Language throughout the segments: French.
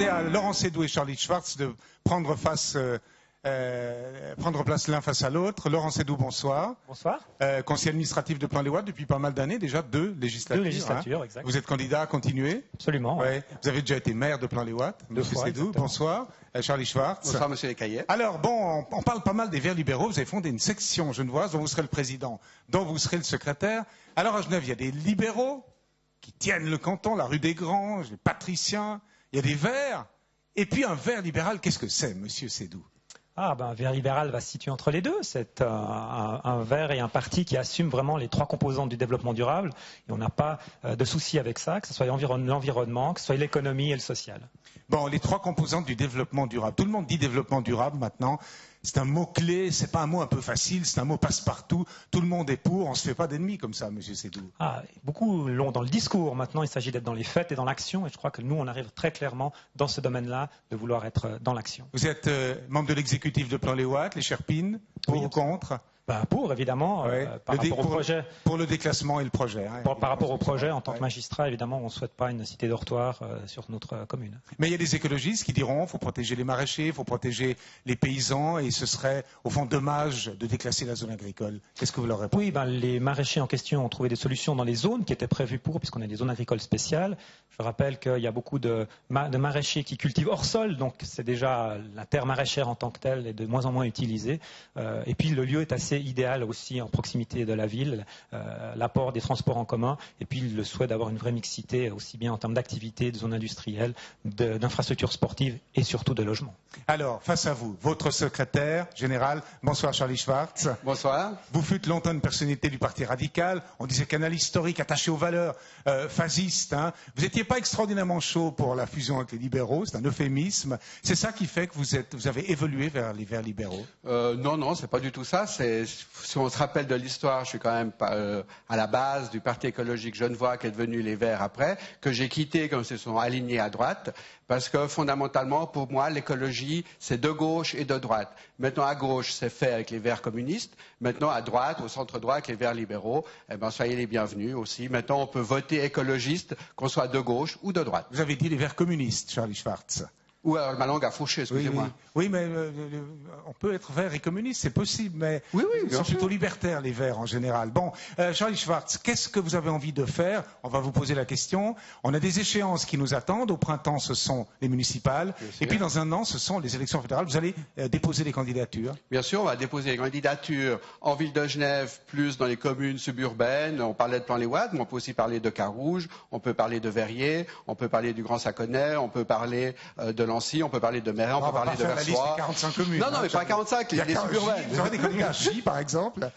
demander à Laurent Sédou et Charlie Schwartz de prendre place l'un face à l'autre. Laurent Sédou, bonsoir. Bonsoir. Conseiller administratif de Plain-les-Ouates depuis pas mal d'années, déjà deux législatures. Deux législatures, exact. Vous êtes candidat à continuer? Absolument. Ouais. Vous avez déjà été maire de Plain-les-Ouates. Monsieur Sédou, bonsoir. Charlie Schwartz. Bonsoir, monsieur Lecaillet. Alors, bon, on parle pas mal des Verts libéraux. Vous avez fondé une section genevoise dont vous serez le président, dont vous serez le secrétaire. Alors, à Genève, il y a des libéraux qui tiennent le canton, la rue des Granges, les patriciens. Il y a des Verts. Et puis, un Vert libéral, qu'est-ce que c'est, monsieur Sédou? Un Vert libéral va se situer entre les deux. C'est un Vert et un parti qui assume vraiment les trois composantes du développement durable. Et on n'a pas de souci avec ça, que ce soit l'environnement, que ce soit l'économie et le social. Bon, les trois composantes du développement durable. Tout le monde dit développement durable maintenant. C'est un mot-clé, c'est pas un mot un peu facile, c'est un mot passe-partout. Tout le monde est pour, on se fait pas d'ennemis comme ça, monsieur Sédou. Beaucoup l'ont dans le discours. Maintenant, il s'agit d'être dans les faits et dans l'action. Et je crois que nous, on arrive très clairement dans ce domaine-là de vouloir être dans l'action. Vous êtes membre de l'exécutif de Plain-les-Ouates, les Sherpines, pour ou contre? Pour, évidemment, par rapport au projet. Pour le déclassement et le projet. Par rapport au projet, en tant que magistrat, évidemment, on ne souhaite pas une cité dortoir sur notre commune. Mais il y a des écologistes qui diront qu'il faut protéger les maraîchers, il faut protéger les paysans, et ce serait, au fond, dommage de déclasser la zone agricole. Qu'est-ce que vous leur répondez? Oui, les maraîchers en question ont trouvé des solutions dans les zones qui étaient prévues puisqu'on a des zones agricoles spéciales. Je rappelle qu'il y a beaucoup de maraîchers qui cultivent hors sol, donc c'est déjà la terre maraîchère en tant que telle est de moins en moins utilisée. Et puis le lieu est assez idéal aussi en proximité de la ville, l'apport des transports en commun, et puis le souhait d'avoir une vraie mixité aussi bien en termes d'activité, de zones industrielles, d'infrastructures sportives et surtout de logements. Alors, face à vous, votre secrétaire général, bonsoir Charlie Schwartz. Bonsoir. Vous fûtes longtemps une personnalité du Parti radical, on disait canal historique attaché aux valeurs, phasiste. Vous n'étiez pas extraordinairement chaud pour la fusion avec les libéraux, c'est un euphémisme. C'est ça qui fait que vous avez évolué vers les Verts libéraux? Non, c'est pas du tout ça. Si on se rappelle de l'histoire, je suis quand même à la base du Parti écologique genevois qui est devenu les Verts après, que j'ai quitté quand ils se sont alignés à droite, parce que fondamentalement, pour moi, l'écologie, c'est de gauche et de droite. Maintenant, à gauche, c'est fait avec les Verts communistes. Maintenant, à droite, au centre-droit, avec les Verts libéraux, soyez les bienvenus aussi. Maintenant, on peut voter écologiste, qu'on soit de gauche ou de droite. Vous avez dit les Verts communistes, Charlie Schwartz. Ou alors ma langue a fauché, excusez-moi. Oui, mais on peut être vert et communiste, c'est possible, mais ils sont plutôt libertaires, les verts en général. Bon, Charlie Schwartz, qu'est-ce que vous avez envie de faire? On va vous poser la question. On a des échéances qui nous attendent. Au printemps, ce sont les municipales. Et puis, dans un an, ce sont les élections fédérales. Vous allez déposer des candidatures? Bien sûr, on va déposer des candidatures en ville de Genève, plus dans les communes suburbaines. On parlait de Plain-les-Ouates, mais on peut aussi parler de Carouge, on peut parler de Verrier, on peut parler du Grand Saconnet, on peut parler de on peut parler de Mérin, on peut parler de Versoix. 45 communes. Non, mais pas 45, les suburbaines. Vous aurez des candidats à J, par exemple?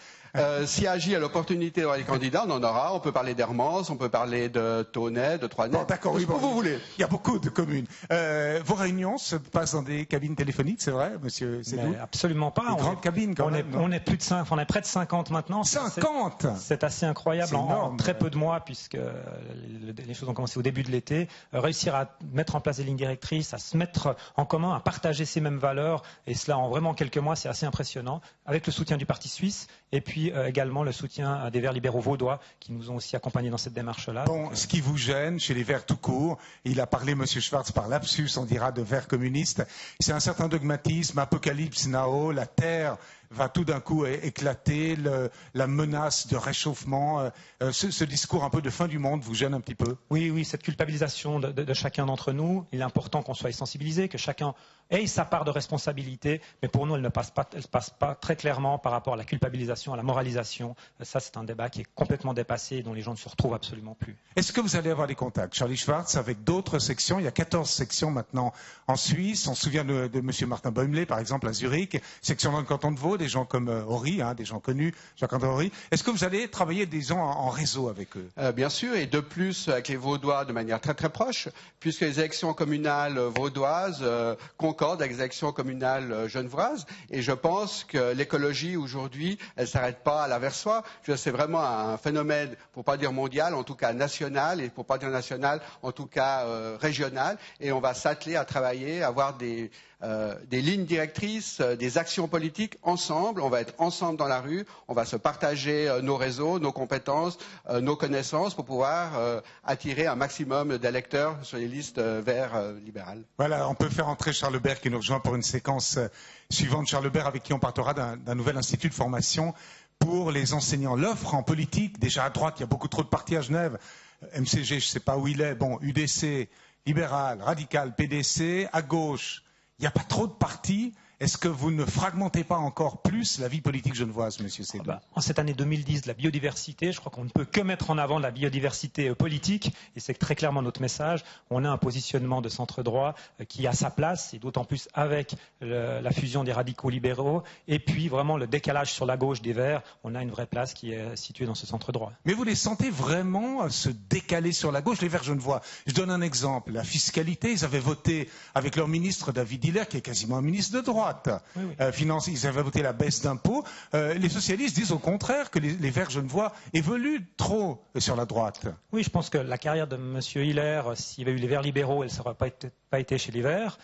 Si AJ a l'opportunité d'avoir des candidats, on en aura. On peut parler d'Hermance, on peut parler de Tonnet, de Troinet. Bon, d'accord, oui, vous voulez. Il y a beaucoup de communes. Vos réunions se passent dans des cabines téléphoniques, c'est vrai, monsieur Sédou? Absolument pas. Des grandes cabines, quand même. On est près de 50 maintenant. 50? C'est assez incroyable en très peu de mois, puisque les choses ont commencé au début de l'été. Réussir à mettre en place des lignes directrices, à se mettre en commun, à partager ces mêmes valeurs, et cela en vraiment quelques mois, c'est assez impressionnant, avec le soutien du Parti suisse, et puis également le soutien des Verts libéraux vaudois qui nous ont aussi accompagnés dans cette démarche-là. Bon, ce qui vous gêne chez les Verts tout court, il a parlé, monsieur Schwartz, par lapsus, on dira, de Verts communistes, c'est un certain dogmatisme, apocalypse now, la terre va tout d'un coup éclater, la menace de réchauffement, ce discours un peu de fin du monde vous gêne un petit peu? Oui, cette culpabilisation de chacun d'entre nous, il est important qu'on soit sensibilisé, que chacun ait sa part de responsabilité, mais pour nous, elle ne passe pas très clairement par rapport à la culpabilisation, à la moralisation. Ça, c'est un débat qui est complètement dépassé et dont les gens ne se retrouvent absolument plus. Est-ce que vous allez avoir des contacts, Charlie Schwartz, avec d'autres sections? Il y a 14 sections maintenant en Suisse. On se souvient de monsieur Martin Bäumle, par exemple, à Zurich, section dans le canton de Vaud, des gens comme Horry, des gens connus, Jacques-André Horry. Est-ce que vous allez travailler, disons, en réseau avec eux? Bien sûr, et de plus avec les Vaudois de manière très très proche, puisque les élections communales vaudoises concordent avec les élections communales genevoises. Et je pense que l'écologie aujourd'hui, elle ne s'arrête pas à la Versoix. C'est vraiment un phénomène, pour pas dire mondial, en tout cas national, et pour pas dire national, en tout cas régional. Et on va s'atteler à travailler, à avoir des lignes directrices, des actions politiques ensemble. ensemble, on va être ensemble dans la rue, on va se partager nos réseaux, nos compétences, nos connaissances pour pouvoir attirer un maximum d'électeurs sur les listes verts libérales. Voilà, on peut faire entrer Charles Lebert qui nous rejoint pour une séquence suivante. Charles Lebert avec qui on parlera d'un nouvel institut de formation pour les enseignants. L'offre en politique, déjà à droite, il y a beaucoup trop de partis à Genève. MCG, je ne sais pas où il est. Bon, UDC, libéral, radical, PDC. À gauche, il n'y a pas trop de partis. Est-ce que vous ne fragmentez pas encore plus la vie politique genevoise, Monsieur Sédou? En cette année 2010, la biodiversité, je crois qu'on ne peut que mettre en avant la biodiversité politique, et c'est très clairement notre message. On a un positionnement de centre-droit qui a sa place, et d'autant plus avec la fusion des radicaux libéraux, et puis vraiment le décalage sur la gauche des Verts, on a une vraie place qui est située dans ce centre-droit. Mais vous les sentez vraiment se décaler sur la gauche, les Verts genevois? Je donne un exemple. La fiscalité, ils avaient voté avec leur ministre David Hiller, qui est quasiment un ministre de droite. Oui. Ils avaient voté la baisse d'impôts. Les socialistes disent au contraire que les Verts genevois évoluent trop sur la droite. Oui, je pense que la carrière de M. Hiller, s'il y avait eu les Verts libéraux, elle ne serait pas été chez les Verts.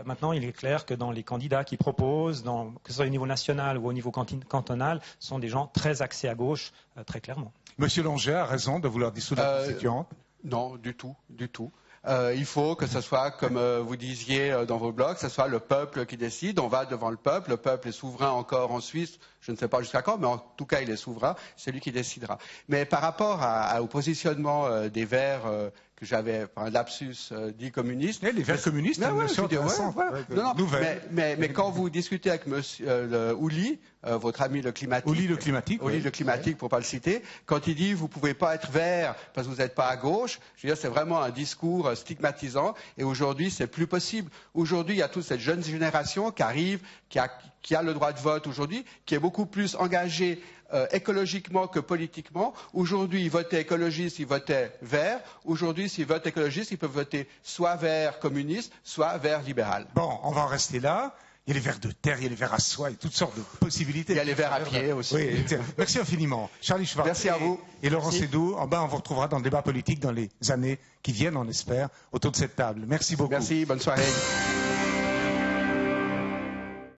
Maintenant, il est clair que dans les candidats qui proposent, que ce soit au niveau national ou au niveau cantonal, sont des gens très axés à gauche, très clairement. M. Langer a raison de vouloir dissoudre la Constituante? Non, du tout. Il faut que ce soit, comme vous disiez dans vos blogs, que ce soit le peuple qui décide. On va devant le peuple est souverain encore en Suisse, je ne sais pas jusqu'à quand, mais en tout cas il est souverain, c'est lui qui décidera. Mais par rapport au positionnement des Verts, que j'avais, par un lapsus, dit communiste... Les Verts communistes, mais quand vous discutez avec M. Ouli, votre ami le climatique... Ouli le climatique, pour ne pas le citer, quand il dit vous ne pouvez pas être vert parce que vous n'êtes pas à gauche, je veux dire, c'est vraiment un discours stigmatisant, et aujourd'hui c'est plus possible. Aujourd'hui il y a toute cette jeune génération qui arrive, qui a le droit de vote aujourd'hui, qui est beaucoup plus engagée écologiquement que politiquement. Aujourd'hui, ils votaient écologistes, ils votaient vert. Aujourd'hui, s'ils votent écologistes, ils peuvent voter soit vert communiste, soit vert libéral. Bon, on va en rester là. Il y a les verts de terre, il y a les verts à soie, il y a toutes sortes de possibilités. Il y a les verts à pied aussi. Oui, merci infiniment. Charlie Schwartz. Merci à vous. Et Laurent Sédou, on vous retrouvera dans le débat politique dans les années qui viennent, on espère, autour de cette table. Merci beaucoup. Merci, bonne soirée.